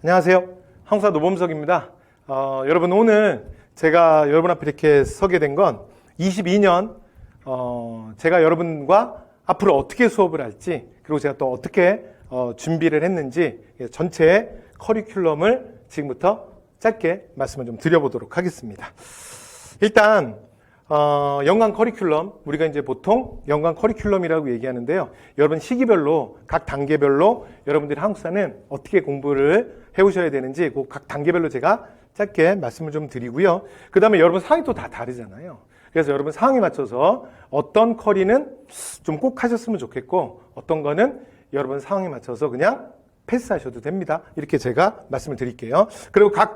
안녕하세요. 한국사 노범석입니다. 여러분 오늘 제가 여러분 앞에 이렇게 서게 된 건 22년 제가 여러분과 앞으로 어떻게 수업을 할지, 그리고 제가 또 어떻게 준비를 했는지 전체 커리큘럼을 지금부터 짧게 말씀을 좀 드려보도록 하겠습니다. 일단 연간 커리큘럼, 우리가 이제 보통 연간 커리큘럼이라고 얘기하는데요. 여러분 시기별로, 각 단계별로 여러분들이 한국사는 어떻게 공부를 해오셔야 되는지 각 단계별로 제가 짧게 말씀을 좀 드리고요. 그 다음에 여러분 상황이 또 다 다르잖아요. 그래서 여러분 상황에 맞춰서 어떤 커리는 좀 꼭 하셨으면 좋겠고, 어떤 거는 여러분 상황에 맞춰서 그냥 패스하셔도 됩니다. 이렇게 제가 말씀을 드릴게요. 그리고 각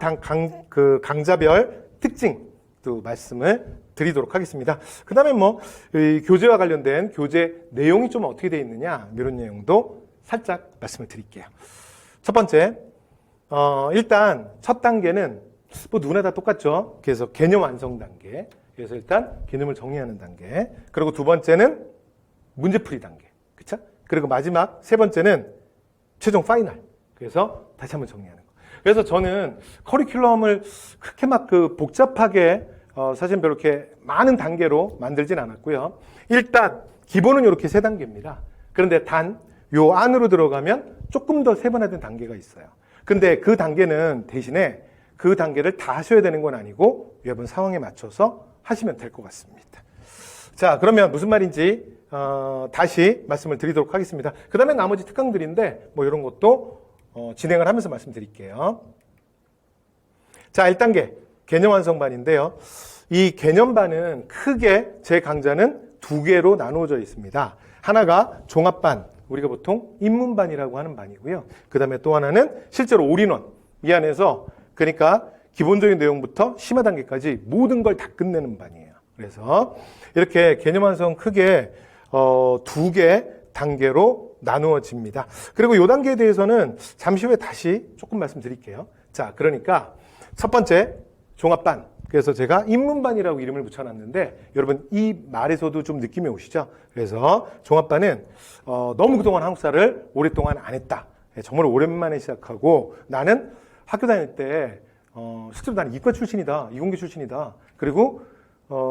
강좌별 특징도 말씀을 드리도록 하겠습니다. 그 다음에 교재와 관련된 교재 내용이 좀 어떻게 되어 있느냐, 이런 내용도 살짝 말씀을 드릴게요. 첫 번째, 일단 첫 단계는 누구나 다 똑같죠. 그래서 개념 완성 단계. 그래서 일단 개념을 정리하는 단계. 그리고 두 번째는 문제풀이 단계. 그쵸? 그리고 마지막 세 번째는 최종 파이널. 그래서 다시 한번 정리하는 거. 그래서 저는 커리큘럼을 그렇게 복잡하게 사실 별로 이렇게 많은 단계로 만들진 않았고요. 일단 기본은 이렇게 세 단계입니다. 그런데 요 안으로 들어가면 조금 더 세분화된 단계가 있어요. 근데 그 단계는 대신에 그 단계를 다 하셔야 되는 건 아니고 여러분 상황에 맞춰서 하시면 될 것 같습니다. 자, 그러면 무슨 말인지 다시 말씀을 드리도록 하겠습니다. 그 다음에 나머지 특강들인데 이런 것도 진행을 하면서 말씀드릴게요. 자, 1단계 개념 완성반인데요. 이 개념반은 크게 제 강좌는 두 개로 나누어져 있습니다. 하나가 종합반, 우리가 보통 입문반이라고 하는 반이고요. 그 다음에 또 하나는 실제로 올인원, 이 안에서 그러니까 기본적인 내용부터 심화 단계까지 모든 걸 다 끝내는 반이에요. 그래서 이렇게 개념 완성 크게 두 개 단계로 나누어집니다. 그리고 이 단계에 대해서는 잠시 후에 다시 조금 말씀드릴게요. 자, 그러니까 첫 번째 종합반. 그래서 제가 입문반이라고 이름을 붙여놨는데 여러분 이 말에서도 좀 느낌이 오시죠? 그래서 종합반은 너무 그동안 한국사를 오랫동안 안 했다. 정말 오랜만에 시작하고 나는 학교 다닐 때 실제로 나는 이과 출신이다. 이공계 출신이다. 그리고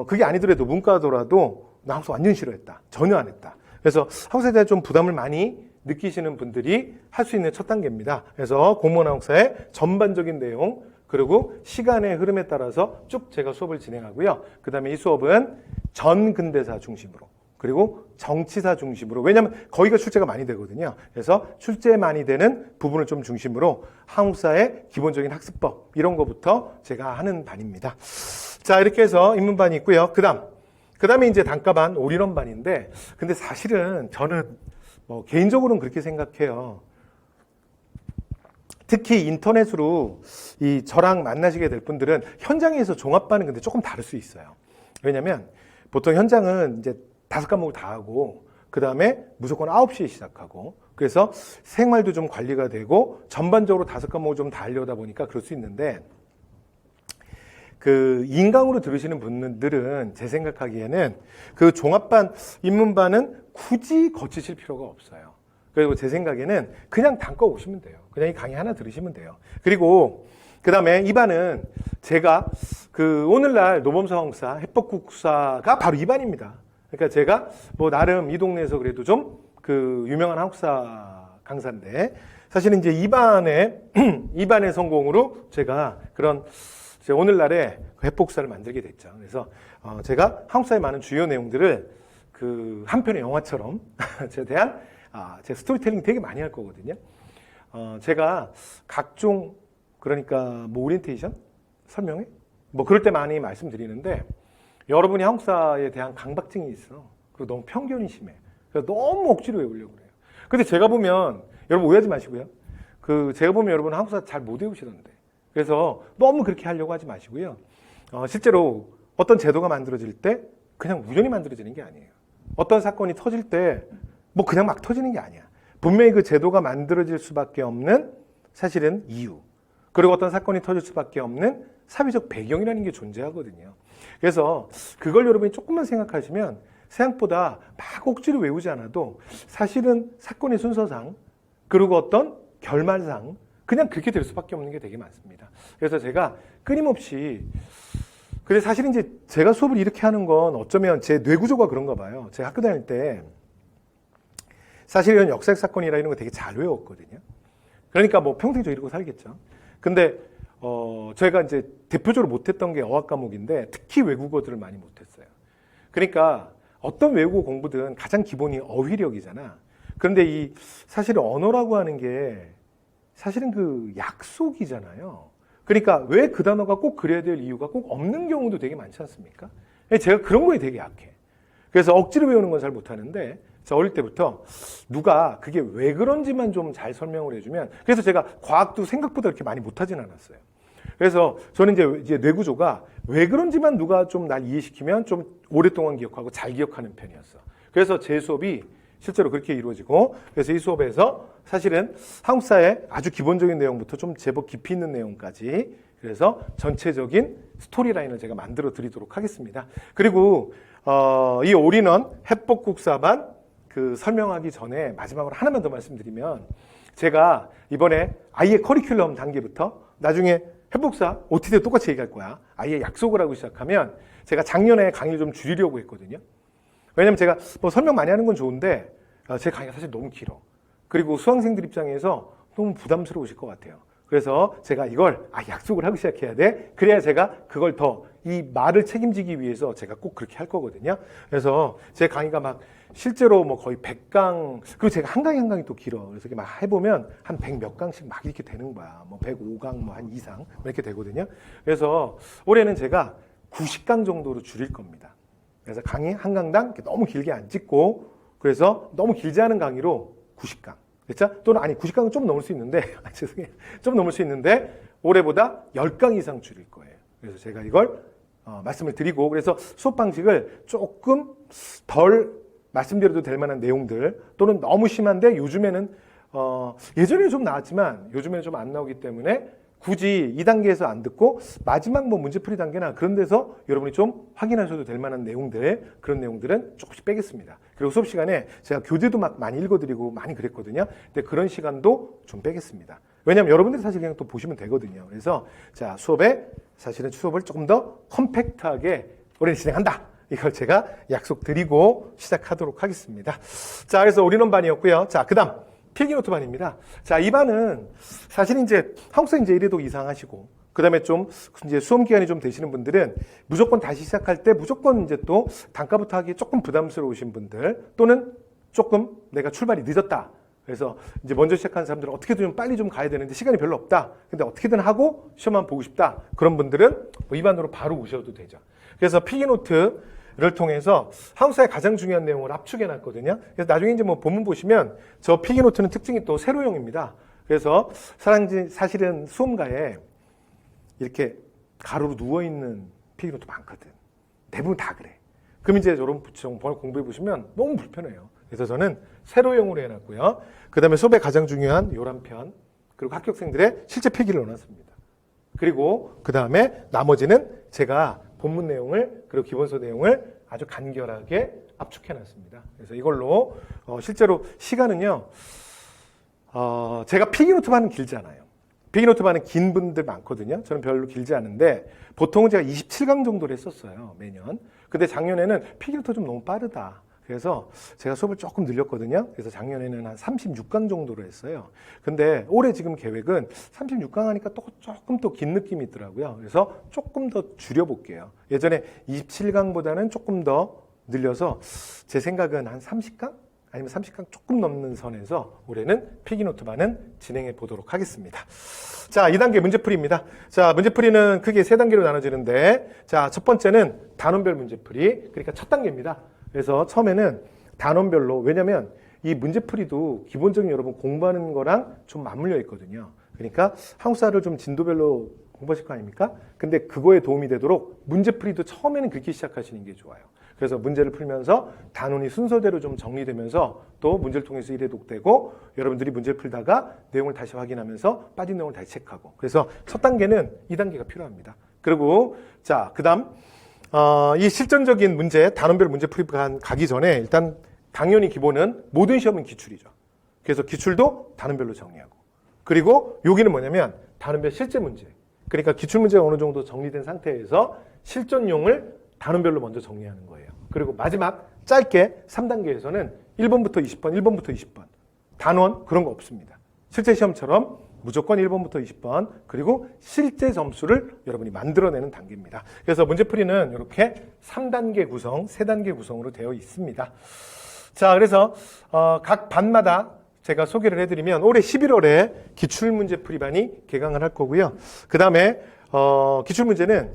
그게 아니더라도 문과더라도 나 한국사 완전 싫어했다. 전혀 안 했다. 그래서 한국사에 대한 좀 부담을 많이 느끼시는 분들이 할 수 있는 첫 단계입니다. 그래서 공무원 한국사의 전반적인 내용, 그리고 시간의 흐름에 따라서 쭉 제가 수업을 진행하고요. 그 다음에 이 수업은 전근대사 중심으로, 그리고 정치사 중심으로, 왜냐하면 거기가 출제가 많이 되거든요. 그래서 출제 많이 되는 부분을 좀 중심으로 한국사의 기본적인 학습법, 이런 거부터 제가 하는 반입니다. 자, 이렇게 해서 입문반이 있고요. 그 다음에 이제 단과반, 올인원 반인데, 근데 사실은 저는 개인적으로는 그렇게 생각해요. 특히 인터넷으로 저랑 만나시게 될 분들은 현장에서 종합반은 근데 조금 다를 수 있어요. 왜냐면 보통 현장은 이제 5과목을 다 하고, 그 다음에 무조건 9시에 시작하고, 그래서 생활도 좀 관리가 되고, 전반적으로 5과목을 좀 다 하려다 보니까 그럴 수 있는데, 인강으로 들으시는 분들은 제 생각하기에는 그 종합반, 입문반은 굳이 거치실 필요가 없어요. 그리고 제 생각에는 그냥 단과 오시면 돼요. 그냥 이 강의 하나 들으시면 돼요. 그리고 그 다음에 이 반은 제가 오늘날 노범석 한국사, 해법국사가 바로 이 반입니다. 그러니까 제가 나름 이 동네에서 그래도 좀 유명한 한국사 강사인데, 사실은 이제 이 반의 성공으로 제가 오늘날의 해법국사를 만들게 됐죠. 그래서 제가 한국사의 많은 주요 내용들을 한 편의 영화처럼 제가 스토리텔링 되게 많이 할 거거든요. 제가 각종, 그러니까 오리엔테이션? 설명회? 그럴 때 많이 말씀드리는데, 여러분이 한국사에 대한 강박증이 있어. 그리고 너무 편견이 심해. 그래서 너무 억지로 외우려고 그래요. 근데 제가 보면, 여러분 오해하지 마시고요. 제가 보면 여러분 한국사 잘 못 외우시던데. 그래서 너무 그렇게 하려고 하지 마시고요. 실제로 어떤 제도가 만들어질 때 그냥 우연히 만들어지는 게 아니에요. 어떤 사건이 터질 때 그냥 막 터지는 게 아니야. 분명히 그 제도가 만들어질 수밖에 없는 사실은 이유, 그리고 어떤 사건이 터질 수밖에 없는 사회적 배경이라는 게 존재하거든요. 그래서 그걸 여러분이 조금만 생각하시면 생각보다 막 억지로 외우지 않아도 사실은 사건의 순서상, 그리고 어떤 결말상, 그냥 그렇게 될 수밖에 없는 게 되게 많습니다. 그래서 제가 끊임없이 근데 사실 이제 제가 수업을 이렇게 하는 건 어쩌면 제 뇌구조가 그런가 봐요. 제가 학교 다닐 때 사실 이런 역사적 사건이라 이런 거 되게 잘 외웠거든요. 그러니까 뭐 평생 저 이러고 살겠죠. 근데 저희가 이제 대표적으로 못했던 게 어학 과목인데 특히 외국어들을 많이 못했어요. 그러니까 어떤 외국어 공부든 가장 기본이 어휘력이잖아. 그런데 이 사실 언어라고 하는 게 사실은 그 약속이잖아요. 그러니까 왜 그 단어가 꼭 그래야 될 이유가 꼭 없는 경우도 되게 많지 않습니까? 제가 그런 거에 되게 약해. 그래서 억지로 배우는 건 잘 못하는데 저 어릴 때부터 누가 그게 왜 그런지만 좀 잘 설명을 해주면 그래서 제가 과학도 생각보다 그렇게 많이 못하진 않았어요. 그래서 저는 이제 뇌구조가 왜 그런지만 누가 좀 날 이해시키면 좀 오랫동안 기억하고 잘 기억하는 편이었어. 그래서 제 수업이 실제로 그렇게 이루어지고 그래서 이 수업에서 사실은 한국사의 아주 기본적인 내용부터 좀 제법 깊이 있는 내용까지 그래서 전체적인 스토리라인을 제가 만들어 드리도록 하겠습니다. 그리고 이 올인원 해법국사반 그 설명하기 전에 마지막으로 하나만 더 말씀드리면 제가 이번에 아예 커리큘럼 단계부터 나중에 해법국사 OTT도 똑같이 얘기할 거야. 아예 약속을 하고 시작하면 제가 작년에 강의를 좀 줄이려고 했거든요. 왜냐면 제가 뭐 설명 많이 하는 건 좋은데 제 강의가 사실 너무 길어. 그리고 수강생들 입장에서 너무 부담스러우실 것 같아요. 그래서 제가 이걸 약속을 하고 시작해야 돼. 그래야 제가 그걸 더 이 말을 책임지기 위해서 제가 꼭 그렇게 할 거거든요. 그래서 제 강의가 막 실제로 뭐 거의 100강 그리고 제가 한 강이 한 강이 또 길어. 그래서 이렇게 막 해보면 한 100 몇 강씩 막 이렇게 되는 거야. 뭐 105강 뭐 한 이상 이렇게 되거든요. 그래서 올해는 제가 90강 정도로 줄일 겁니다. 그래서 강의 한 강당 이렇게 너무 길게 안 찍고 그래서 너무 길지 않은 강의로 90강. 그렇죠? 또는 아니 90강은 좀 넘을 수 있는데 죄송해요. 좀 넘을 수 있는데 올해보다 10강 이상 줄일 거예요. 그래서 제가 이걸 말씀을 드리고 그래서 수업 방식을 조금 덜 말씀드려도 될 만한 내용들 또는 너무 심한데 요즘에는 예전에는 좀 나왔지만 요즘에는 좀 안 나오기 때문에 굳이 2단계에서 안 듣고 마지막 뭐 문제풀이 단계나 그런 데서 여러분이 좀 확인하셔도 될 만한 내용들 그런 내용들은 조금씩 빼겠습니다. 그리고 수업 시간에 제가 교재도 막 많이 읽어드리고 많이 그랬거든요. 근데 그런 시간도 좀 빼겠습니다. 왜냐하면 여러분들이 사실 그냥 또 보시면 되거든요. 그래서 자 수업에 사실은 수업을 조금 더 컴팩트하게 올해 진행한다. 이걸 제가 약속드리고 시작하도록 하겠습니다. 자 그래서 올인원 반이었고요. 자 그다음 필기노트 반입니다. 자, 이 반은 사실 이제 한국사 이제 1회독 이상 하시고, 그 다음에 좀 이제 수험 기간이 좀 되시는 분들은 무조건 다시 시작할 때 무조건 이제 또 단가부터 하기 조금 부담스러우신 분들 또는 조금 내가 출발이 늦었다. 그래서 이제 먼저 시작하는 사람들은 어떻게든 좀 빨리 좀 가야 되는데 시간이 별로 없다. 근데 어떻게든 하고 시험만 보고 싶다. 그런 분들은 뭐 이 반으로 바로 오셔도 되죠. 그래서 필기노트 를 통해서 한국사의 가장 중요한 내용을 압축해 놨거든요. 그래서 나중에 이제 뭐 본문 보시면 저 필기노트는 특징이 또 세로형입니다. 그래서 사실은 수험가에 이렇게 가로로 누워있는 필기노트 많거든. 대부분 다 그래. 그럼 이제 여러분 공부해 보시면 너무 불편해요. 그래서 저는 세로형으로 해놨고요. 그 다음에 수업의 가장 중요한 요람편 그리고 합격생들의 실제 필기를 넣어놨습니다. 그리고 그 다음에 나머지는 제가 본문 내용을 그리고 기본서 내용을 아주 간결하게 압축해놨습니다. 그래서 이걸로 실제로 시간은요. 제가 필기노트 반은 길지 않아요. 필기노트 반은 긴 분들 많거든요. 저는 별로 길지 않은데 보통은 제가 27강 정도를 했었어요. 매년. 근데 작년에는 필기노트 좀 너무 빠르다. 그래서 제가 수업을 조금 늘렸거든요. 그래서 작년에는 한 36강 정도로 했어요. 근데 올해 지금 계획은 36강 하니까 또 조금 더 긴 느낌이 있더라고요. 그래서 조금 더 줄여볼게요. 예전에 27강보다는 조금 더 늘려서 제 생각은 한 30강? 아니면 30강 조금 넘는 선에서 올해는 필기노트 반은 진행해 보도록 하겠습니다. 자, 2단계 문제풀이입니다. 자, 문제풀이는 크게 3단계로 나눠지는데 자, 첫 번째는 단원별 문제풀이. 그러니까 첫 단계입니다. 그래서 처음에는 단원별로 왜냐면 이 문제풀이도 기본적인 여러분 공부하는 거랑 좀 맞물려 있거든요. 그러니까 한국사를 좀 진도별로 공부하실 거 아닙니까? 근데 그거에 도움이 되도록 문제풀이도 처음에는 그렇게 시작하시는 게 좋아요. 그래서 문제를 풀면서 단원이 순서대로 좀 정리되면서 또 문제를 통해서 1회독 되고 여러분들이 문제를 풀다가 내용을 다시 확인하면서 빠진 내용을 다시 체크하고 그래서 첫 단계는 2단계가 필요합니다. 그리고 자, 그 다음 이 실전적인 문제, 단원별 문제풀이 가기 전에 일단 당연히 기본은 모든 시험은 기출이죠. 그래서 기출도 단원별로 정리하고 그리고 여기는 뭐냐면 단원별 실제 문제. 그러니까 기출문제가 어느 정도 정리된 상태에서 실전용을 단원별로 먼저 정리하는 거예요. 그리고 마지막 짧게 3단계에서는 1번부터 20번, 1번부터 20번. 단원 그런 거 없습니다. 실제 시험처럼 무조건 1번부터 20번 그리고 실제 점수를 여러분이 만들어내는 단계입니다. 그래서 문제풀이는 이렇게 3단계 구성, 3단계 구성으로 되어 있습니다. 자, 그래서 각 반마다 제가 소개를 해드리면 올해 11월에 기출문제풀이반이 개강을 할 거고요. 그 다음에 기출문제는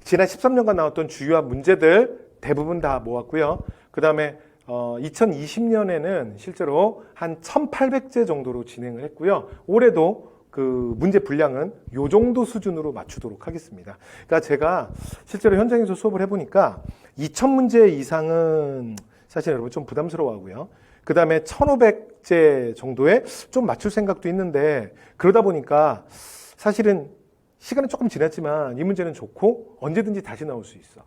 지난 13년간 나왔던 주요한 문제들 대부분 다 모았고요. 그 다음에 2020년에는 실제로 한 1,800제 정도로 진행을 했고요. 올해도 그 문제 분량은 요 정도 수준으로 맞추도록 하겠습니다. 그러니까 제가 실제로 현장에서 수업을 해보니까 2,000문제 이상은 사실 여러분 좀 부담스러워하고요. 그 다음에 1,500제 정도에 좀 맞출 생각도 있는데 그러다 보니까 사실은 시간은 조금 지났지만 이 문제는 좋고 언제든지 다시 나올 수 있어.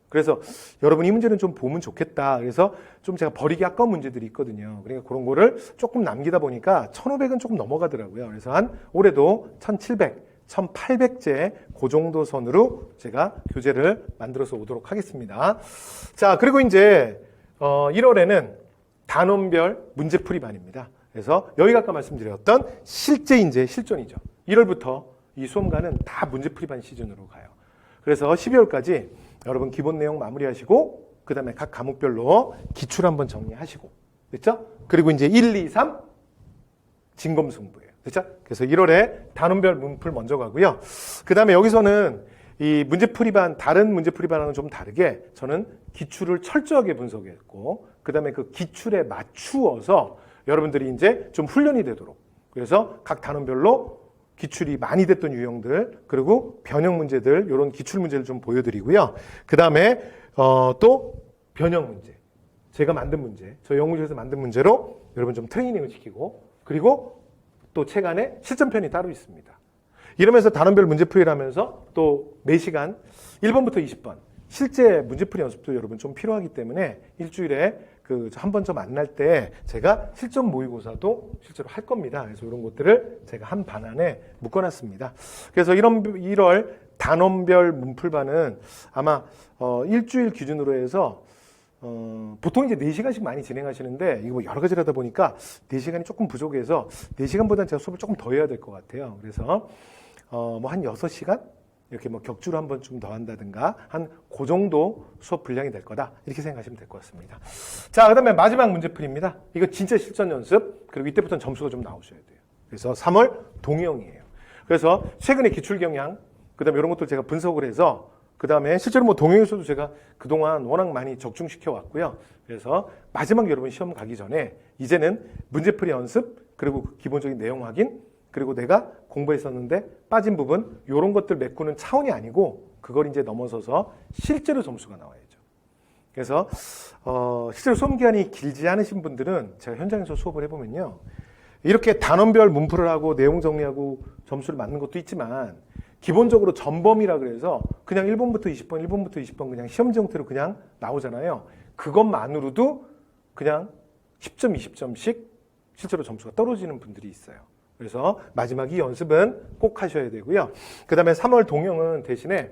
그래서 여러분 이 문제는 좀 보면 좋겠다. 그래서 좀 제가 버리기 아까운 문제들이 있거든요. 그러니까 그런 거를 조금 남기다 보니까 1,500은 조금 넘어가더라고요. 그래서 한 올해도 1,700, 1,800제 그 정도 선으로 제가 교재를 만들어서 오도록 하겠습니다. 자, 그리고 이제 1월에는 단원별 문제풀이반입니다. 그래서 여기가 아까 말씀드렸던 실제 인재 실전이죠. 1월부터 이 수험가는 다 문제풀이반 시즌으로 가요. 그래서 12월까지 여러분 기본 내용 마무리하시고 그 다음에 각 과목별로 기출 한번 정리하시고 됐죠? 그리고 이제 1, 2, 3 진검승부예요. 됐죠? 그래서 1월에 단원별 문풀 먼저 가고요. 그 다음에 여기서는 이 문제풀이반 다른 문제풀이반하고는 좀 다르게 저는 기출을 철저하게 분석했고 그 다음에 그 기출에 맞추어서 여러분들이 이제 좀 훈련이 되도록 그래서 각 단원별로 기출이 많이 됐던 유형들 그리고 변형 문제들 이런 기출 문제를 좀 보여드리고요. 그 다음에 또 변형 문제 제가 만든 문제 저희 연구실에서 만든 문제로 여러분 좀 트레이닝을 시키고 그리고 또 책 안에 실전편이 따로 있습니다. 이러면서 단원별 문제풀이를 하면서 또 매시간 1번부터 20번 실제 문제풀이 연습도 여러분 좀 필요하기 때문에 일주일에 그 한 번 저 만날 때 제가 실전 모의고사도 실제로 할 겁니다. 그래서 이런 것들을 제가 한 반 안에 묶어놨습니다. 그래서 1월 단원별 문풀반은 아마 일주일 기준으로 해서 보통 이제 4시간씩 많이 진행하시는데 이거 뭐 여러 가지를 하다 보니까 4시간이 조금 부족해서 4시간보다는 제가 수업을 조금 더 해야 될 것 같아요. 그래서 뭐 한 6시간 이렇게 뭐 격주로 한 번 좀 더 한다든가 한 그 정도 수업 분량이 될 거다 이렇게 생각하시면 될 것 같습니다. 자, 그다음에 마지막 문제풀이입니다. 이거 진짜 실전 연습 그리고 이때부터는 점수가 좀 나오셔야 돼요. 그래서 3월 동영이에요. 그래서 최근에 기출 경향 그다음에 이런 것들 제가 분석을 해서 그다음에 실제로 뭐 동영에서도 제가 그동안 워낙 많이 적중시켜 왔고요. 그래서 마지막 여러분 시험 가기 전에 이제는 문제풀이 연습 그리고 기본적인 내용 확인 그리고 내가 공부했었는데 빠진 부분 이런 것들 메꾸는 차원이 아니고 그걸 이제 넘어서서 실제로 점수가 나와야죠. 그래서 실제로 수험 기간이 길지 않으신 분들은 제가 현장에서 수업을 해보면요. 이렇게 단원별 문풀을 하고 내용 정리하고 점수를 맞는 것도 있지만 기본적으로 전범이라 그래서 그냥 1번부터 20번, 1번부터 20번 그냥 시험지 형태로 그냥 나오잖아요. 그것만으로도 그냥 10점, 20점씩 실제로 점수가 떨어지는 분들이 있어요. 그래서 마지막 이 연습은 꼭 하셔야 되고요. 그 다음에 3월 동영은 대신에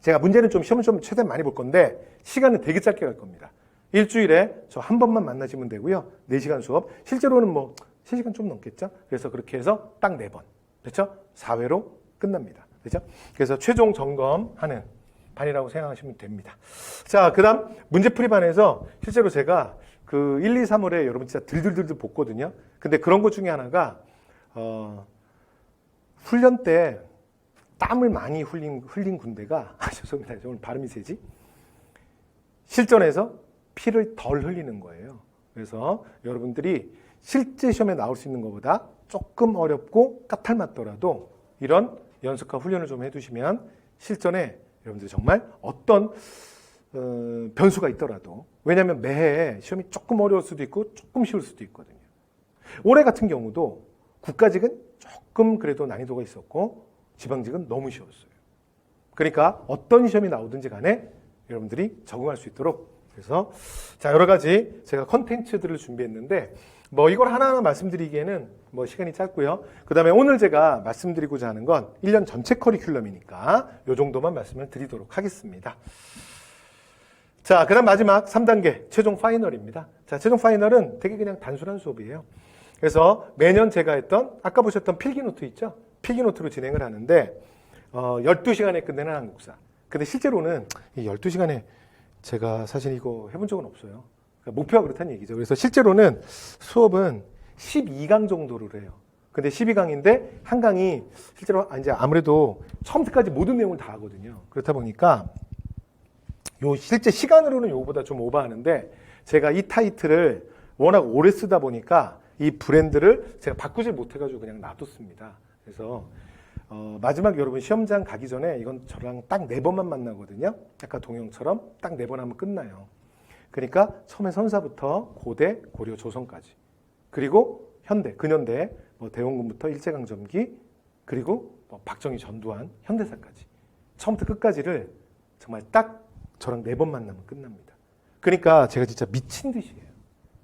제가 문제는 좀 시험을 좀 최대한 많이 볼 건데 시간은 되게 짧게 갈 겁니다. 일주일에 저 한 번만 만나시면 되고요. 4시간 수업. 실제로는 뭐 3시간 좀 넘겠죠? 그래서 그렇게 해서 딱 4번. 그렇죠? 4회로 끝납니다. 그렇죠? 그래서 최종 점검하는 반이라고 생각하시면 됩니다. 자, 그 다음 문제풀이반에서 실제로 제가 그 1, 2, 3월에 여러분 진짜 들들들들 볶거든요. 근데 그런 것 중에 하나가 훈련 때 땀을 많이 흘린 군대가 죄송합니다. 오늘 발음이 세지? 실전에서 피를 덜 흘리는 거예요. 그래서 여러분들이 실제 시험에 나올 수 있는 것보다 조금 어렵고 까탈맞더라도 이런 연습과 훈련을 좀 해두시면 실전에 여러분들이 정말 어떤 변수가 있더라도 왜냐하면 매해 시험이 조금 어려울 수도 있고 조금 쉬울 수도 있거든요. 올해 같은 경우도 국가직은 조금 그래도 난이도가 있었고 지방직은 너무 쉬웠어요. 그러니까 어떤 시험이 나오든지 간에 여러분들이 적응할 수 있도록 그래서 자 여러 가지 제가 컨텐츠들을 준비했는데 뭐 이걸 하나하나 말씀드리기에는 뭐 시간이 짧고요. 그 다음에 오늘 제가 말씀드리고자 하는 건 1년 전체 커리큘럼이니까 이 정도만 말씀을 드리도록 하겠습니다. 자, 그 다음 마지막 3단계 최종 파이널입니다. 자, 최종 파이널은 되게 그냥 단순한 수업이에요. 그래서 매년 제가 했던 아까 보셨던 필기노트 있죠? 필기노트로 진행을 하는데 12시간에 끝내는 한국사. 근데 실제로는 이 12시간에 제가 사실 이거 해본 적은 없어요. 그러니까 목표가 그렇다는 얘기죠. 그래서 실제로는 수업은 12강 정도를 해요. 근데 12강인데 한 강이 실제로 이제 아무래도 처음부터까지 모든 내용을 다 하거든요. 그렇다 보니까 요 실제 시간으로는 요거보다 좀 오버하는데 제가 이 타이틀을 워낙 오래 쓰다 보니까 이 브랜드를 제가 바꾸질 못해가지고 그냥 놔뒀습니다. 그래서 마지막 여러분 시험장 가기 전에 이건 저랑 딱 4번만 만나거든요. 아까 동영처럼 딱 4번 하면 끝나요. 그러니까 처음에 선사부터 고대, 고려, 조선까지 그리고 현대, 근현대, 뭐 대원군부터 일제강점기 그리고 뭐 박정희, 전두환, 현대사까지 처음부터 끝까지를 정말 딱 저랑 4번 만나면 끝납니다. 그러니까 제가 진짜 미친 듯이 해요.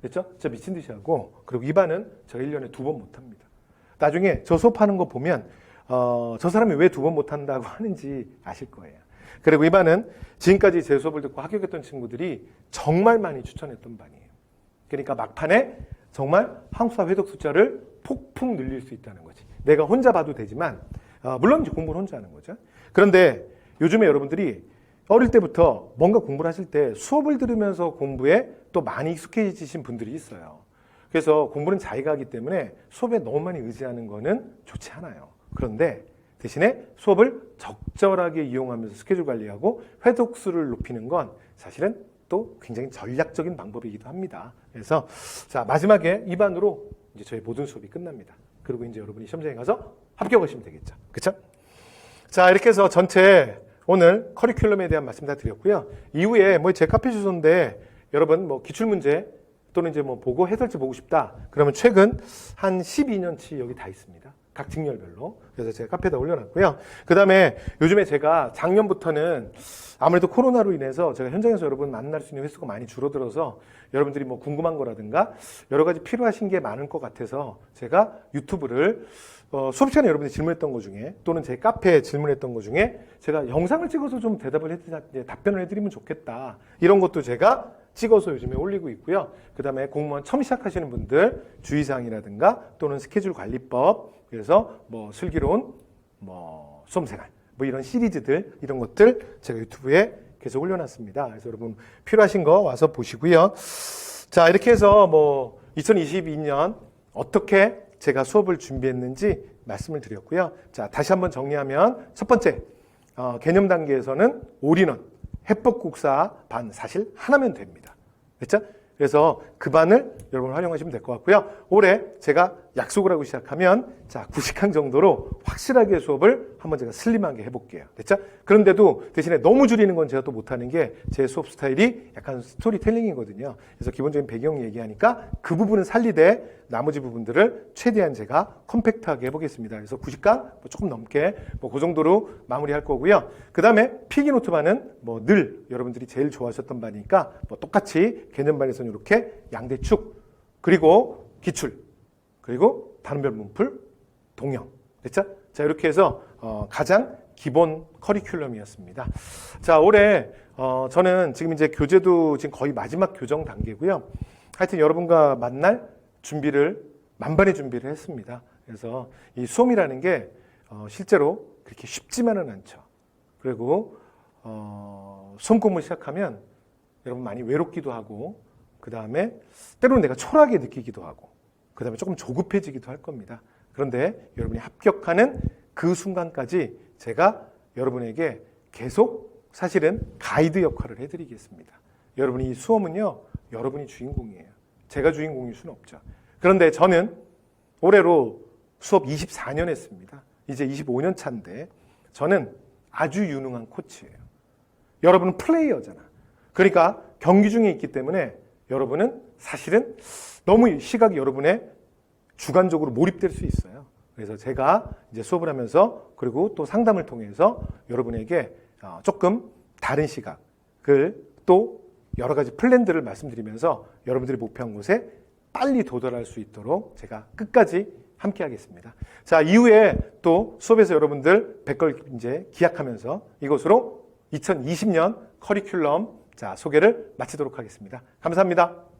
됐죠? 진짜 미친 듯이 하고 그리고 이 반은 제가 1년에 2번 못합니다. 나중에 저 수업하는 거 보면 저 사람이 왜 2번 못한다고 하는지 아실 거예요. 그리고 이 반은 지금까지 제 수업을 듣고 합격했던 친구들이 정말 많이 추천했던 반이에요. 그러니까 막판에 정말 한국사 회독 숫자를 폭풍 늘릴 수 있다는 거지. 내가 혼자 봐도 되지만 물론 이제 공부를 혼자 하는 거죠. 그런데 요즘에 여러분들이 어릴 때부터 뭔가 공부를 하실 때 수업을 들으면서 공부에 또 많이 익숙해지신 분들이 있어요. 그래서 공부는 자기가 하기 때문에 수업에 너무 많이 의지하는 거는 좋지 않아요. 그런데 대신에 수업을 적절하게 이용하면서 스케줄 관리하고 회독수를 높이는 건 사실은 또 굉장히 전략적인 방법이기도 합니다. 그래서 자, 마지막에 이 반으로 이제 저희 모든 수업이 끝납니다. 그리고 이제 여러분이 시험장에 가서 합격하시면 되겠죠. 그렇죠? 자, 이렇게 해서 전체 오늘 커리큘럼에 대한 말씀 다 드렸고요. 이후에 뭐 제 카페 주소인데 여러분 뭐 기출문제 또는 이제 뭐 보고 해설지 보고 싶다. 그러면 최근 한 12년치 여기 다 있습니다. 각 직렬별로. 그래서 제가 카페에다 올려놨고요. 그 다음에 요즘에 제가 작년부터는 아무래도 코로나로 인해서 제가 현장에서 여러분 만날 수 있는 횟수가 많이 줄어들어서 여러분들이 뭐 궁금한 거라든가 여러 가지 필요하신 게 많을 것 같아서 제가 유튜브를 수업 시간에 여러분들이 질문했던 것 중에 또는 제 카페에 질문했던 것 중에 제가 영상을 찍어서 좀 답변을 해드리면 좋겠다. 이런 것도 제가 찍어서 요즘에 올리고 있고요. 그 다음에 공무원 처음 시작하시는 분들 주의사항이라든가 또는 스케줄 관리법, 그래서 뭐 슬기로운 뭐 수험생활, 뭐 이런 시리즈들, 이런 것들 제가 유튜브에 계속 올려놨습니다. 그래서 여러분 필요하신 거 와서 보시고요. 자, 이렇게 해서 뭐 2022년 어떻게 제가 수업을 준비했는지 말씀을 드렸고요. 자, 다시 한번 정리하면 첫 번째, 개념 단계에서는 올인원, 해법국사 반 사실 하나면 됩니다. 그렇죠? 그래서 그 반을 여러분 활용하시면 될 것 같고요. 올해 제가 약속을 하고 시작하면 자 90강 정도로 확실하게 수업을 한번 제가 슬림하게 해볼게요. 됐죠? 그런데도 대신에 너무 줄이는 건 제가 또 못하는 게 제 수업 스타일이 약간 스토리텔링이거든요. 그래서 기본적인 배경 얘기하니까 그 부분은 살리되 나머지 부분들을 최대한 제가 컴팩트하게 해보겠습니다. 그래서 90강 뭐 조금 넘게 뭐 그 정도로 마무리할 거고요. 그 다음에 필기노트 반은 뭐 늘 여러분들이 제일 좋아하셨던 반이니까 뭐 똑같이 개념반에서는 이렇게 양대축 그리고 기출 그리고 단원별 문풀 동영 됐죠? 자, 이렇게 해서 가장 기본 커리큘럼이었습니다. 자, 올해 저는 지금 이제 교재도 지금 거의 마지막 교정 단계고요. 하여튼 여러분과 만날 준비를 만반의 준비를 했습니다. 그래서 이 수험이라는 게 실제로 그렇게 쉽지만은 않죠. 그리고 수험 공부 시작하면 여러분 많이 외롭기도 하고 그 다음에 때로는 내가 초라하게 느끼기도 하고 그 다음에 조금 조급해지기도 할 겁니다. 그런데 여러분이 합격하는 그 순간까지 제가 여러분에게 계속 사실은 가이드 역할을 해드리겠습니다. 여러분이 이 수험은요, 여러분이 주인공이에요. 제가 주인공일 수는 없죠. 그런데 저는 올해로 수업 24년 했습니다. 이제 25년 차인데 저는 아주 유능한 코치예요. 여러분은 플레이어잖아. 그러니까 경기 중에 있기 때문에 여러분은 사실은 너무 시각이 여러분의 주관적으로 몰입될 수 있어요. 그래서 제가 이제 수업을 하면서 그리고 또 상담을 통해서 여러분에게 조금 다른 시각을 또 여러 가지 플랜들을 말씀드리면서 여러분들이 목표한 곳에 빨리 도달할 수 있도록 제가 끝까지 함께 하겠습니다. 자, 이후에 또 수업에서 여러분들 뵐 걸 이제 기약하면서 이것으로 2020년 커리큘럼 소개를 마치도록 하겠습니다. 감사합니다.